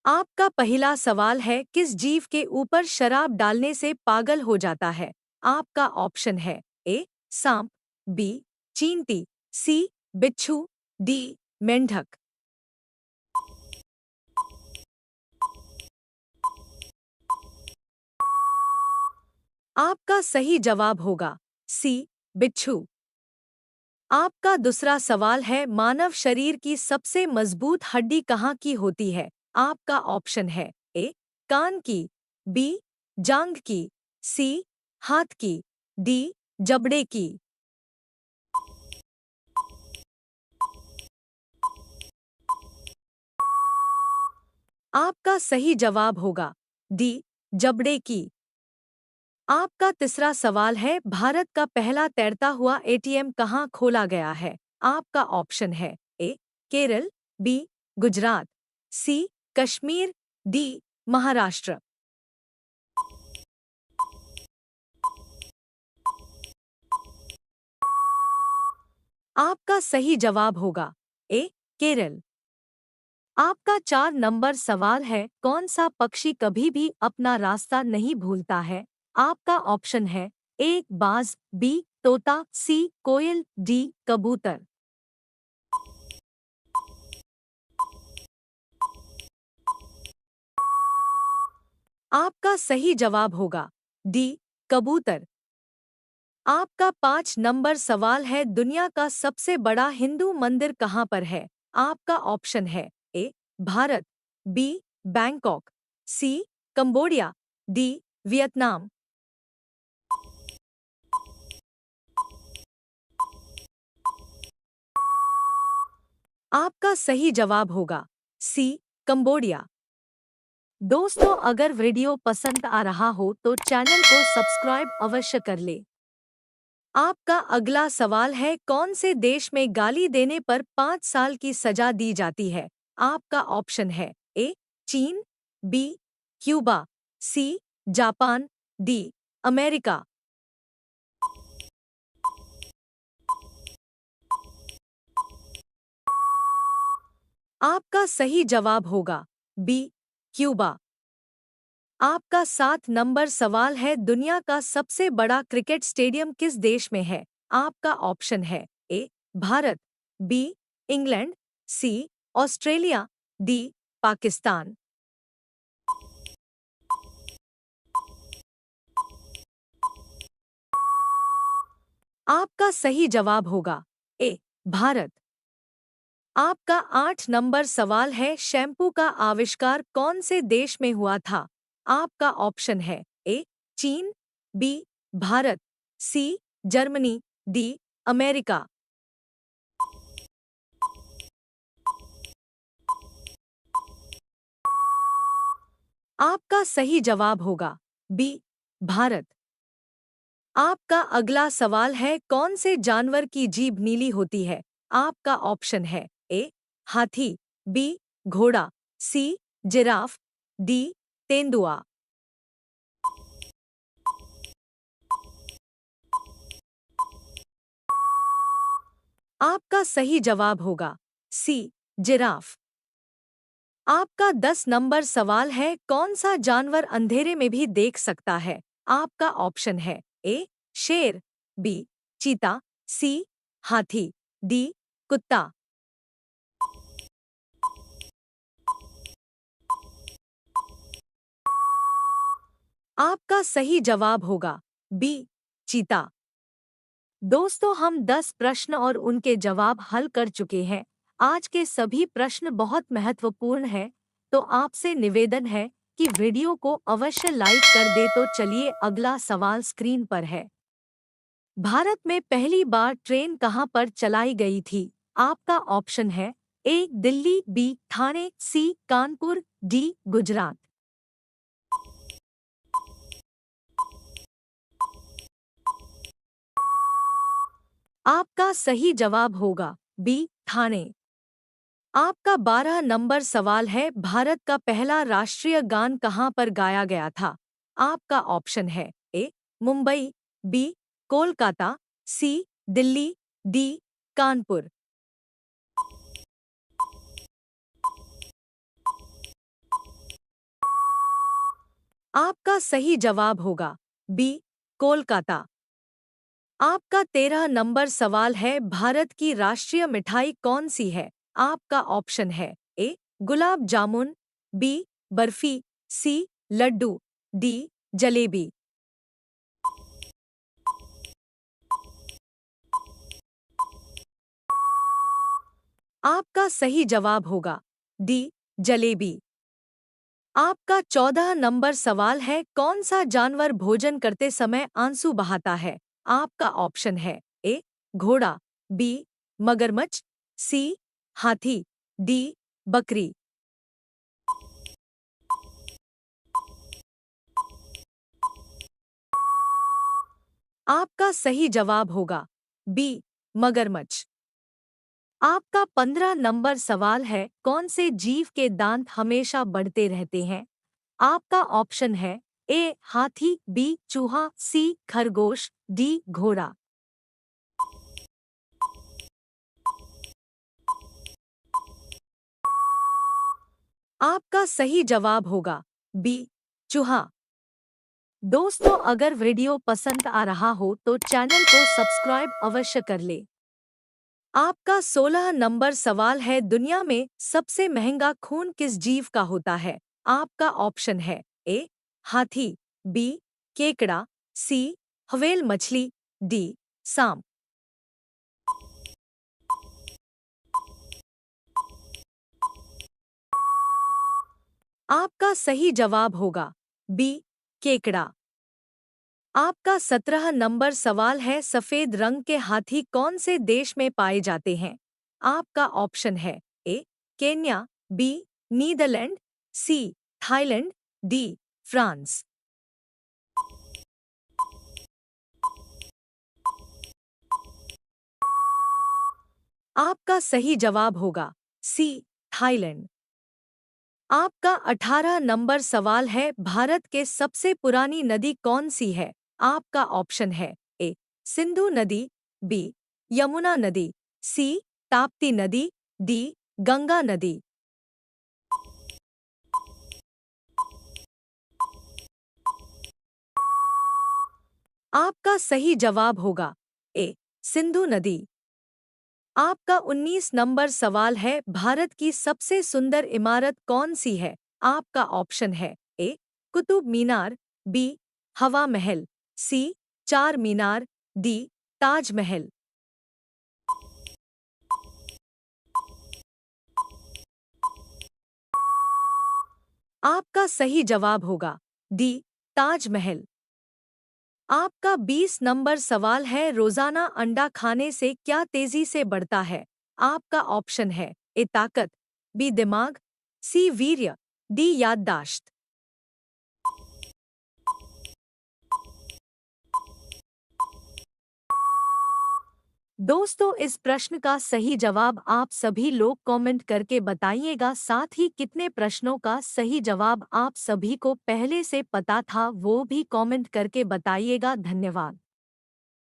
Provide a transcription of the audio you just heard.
आपका पहला सवाल है, किस जीव के ऊपर शराब डालने से पागल हो जाता है? आपका ऑप्शन है ए सांप, बी चींटी, सी बिच्छू, डी मेंढक। आपका सही जवाब होगा सी बिच्छू। आपका दूसरा सवाल है, मानव शरीर की सबसे मजबूत हड्डी कहाँ की होती है? आपका ऑप्शन है ए कान की, बी जांघ की, सी हाथ की, डी जबड़े की। आपका सही जवाब होगा डी जबड़े की। आपका तीसरा सवाल है, भारत का पहला तैरता हुआ एटीएम कहाँ खोला गया है? आपका ऑप्शन है ए केरल, बी गुजरात, सी कश्मीर, डी महाराष्ट्र। आपका सही जवाब होगा ए केरल। आपका 4 नंबर सवाल है, कौन सा पक्षी कभी भी अपना रास्ता नहीं भूलता है? आपका ऑप्शन है ए बाज, बी तोता, सी कोयल, डी कबूतर। आपका सही जवाब होगा डी कबूतर। आपका 5 नंबर सवाल है, दुनिया का सबसे बड़ा हिंदू मंदिर कहाँ पर है? आपका ऑप्शन है ए भारत, बी बैंकॉक, सी कंबोडिया, डी वियतनाम। आपका सही जवाब होगा सी कंबोडिया। दोस्तों, अगर वीडियो पसंद आ रहा हो तो चैनल को सब्सक्राइब अवश्य कर ले। आपका अगला सवाल है, कौन से देश में गाली देने पर 5 साल की सजा दी जाती है? आपका ऑप्शन है ए चीन, B Cuba, C Japan, D America. आपका सही जवाब होगा बी क्यूबा। आपका 7 नंबर सवाल है, दुनिया का सबसे बड़ा क्रिकेट स्टेडियम किस देश में है? आपका ऑप्शन है ए भारत, बी इंग्लैंड, सी ऑस्ट्रेलिया, डी पाकिस्तान। आपका सही जवाब होगा ए भारत। आपका 8 नंबर सवाल है, शैम्पू का आविष्कार कौन से देश में हुआ था? आपका ऑप्शन है ए चीन, B Bharat, C Germany, D America. आपका सही जवाब होगा बी भारत। आपका अगला सवाल है, कौन से जानवर की जीभ नीली होती है? आपका ऑप्शन है ए हाथी, बी घोड़ा, सी जिराफ, डी तेंदुआ। आपका सही जवाब होगा सी जिराफ। आपका 10 नंबर सवाल है, कौन सा जानवर अंधेरे में भी देख सकता है? आपका ऑप्शन है ए शेर, बी चीता, सी हाथी, डी कुत्ता। आपका सही जवाब होगा बी चीता। दोस्तों, हम 10 प्रश्न और उनके जवाब हल कर चुके हैं। आज के सभी प्रश्न बहुत महत्वपूर्ण हैं, तो आपसे निवेदन है कि वीडियो को अवश्य लाइक कर दे। तो चलिए, अगला सवाल स्क्रीन पर है। भारत में पहली बार ट्रेन कहाँ पर चलाई गई थी? आपका ऑप्शन है ए दिल्ली, बी ठाणे, सी कानपुर, डी गुजरात। आपका सही जवाब होगा बी ठाणे। आपका 12 नंबर सवाल है, भारत का पहला राष्ट्रीय गान कहाँ पर गाया गया था? आपका ऑप्शन है ए मुंबई, बी कोलकाता, सी दिल्ली, डी कानपुर। आपका सही जवाब होगा बी कोलकाता। आपका 13 नंबर सवाल है, भारत की राष्ट्रीय मिठाई कौन सी है? आपका ऑप्शन है ए गुलाब जामुन, बी बर्फी, सी लड्डू, डी जलेबी। आपका सही जवाब होगा डी जलेबी। आपका 14 नंबर सवाल है, कौन सा जानवर भोजन करते समय आंसू बहाता है? आपका ऑप्शन है ए घोड़ा, बी मगरमच्छ, सी हाथी, डी बकरी। आपका सही जवाब होगा बी मगरमच्छ। आपका 15 नंबर सवाल है, कौन से जीव के दांत हमेशा बढ़ते रहते हैं? आपका ऑप्शन है ए हाथी, बी चूहा, सी खरगोश, डी घोड़ा। आपका सही जवाब होगा बी चूहा। दोस्तों, अगर वीडियो पसंद आ रहा हो तो चैनल को सब्सक्राइब अवश्य कर ले। आपका 16 नंबर सवाल है, दुनिया में सबसे महंगा खून किस जीव का होता है? आपका ऑप्शन है ए हाथी, बी केकड़ा, सी हवेल मछली, डी सांप। आपका सही जवाब होगा बी केकड़ा। आपका 17 नंबर सवाल है, सफेद रंग के हाथी कौन से देश में पाए जाते हैं? आपका ऑप्शन है A Kenya, B Netherlands, C Thailand, D France. आपका सही जवाब होगा सी थाईलैंड। आपका 18 नंबर सवाल है, भारत के सबसे पुरानी नदी कौन सी है? आपका ऑप्शन है ए सिंधु नदी, बी यमुना नदी, सी ताप्ती नदी, डी गंगा नदी। आपका सही जवाब होगा ए सिंधु नदी। आपका 19 नंबर सवाल है, भारत की सबसे सुंदर इमारत कौन सी है? आपका ऑप्शन है ए कुतुब मीनार, बी हवा महल, सी चार मीनार, डी ताजमहल। आपका सही जवाब होगा डी ताजमहल। आपका 20 नंबर सवाल है, रोजाना अंडा खाने से क्या तेजी से बढ़ता है? आपका ऑप्शन है ए ताकत, बी दिमाग, सी वीर्य, डी याददाश्त। दोस्तों, इस प्रश्न का सही जवाब आप सभी लोग कमेंट करके बताइएगा। साथ ही कितने प्रश्नों का सही जवाब आप सभी को पहले से पता था वो भी कमेंट करके बताइएगा। धन्यवाद।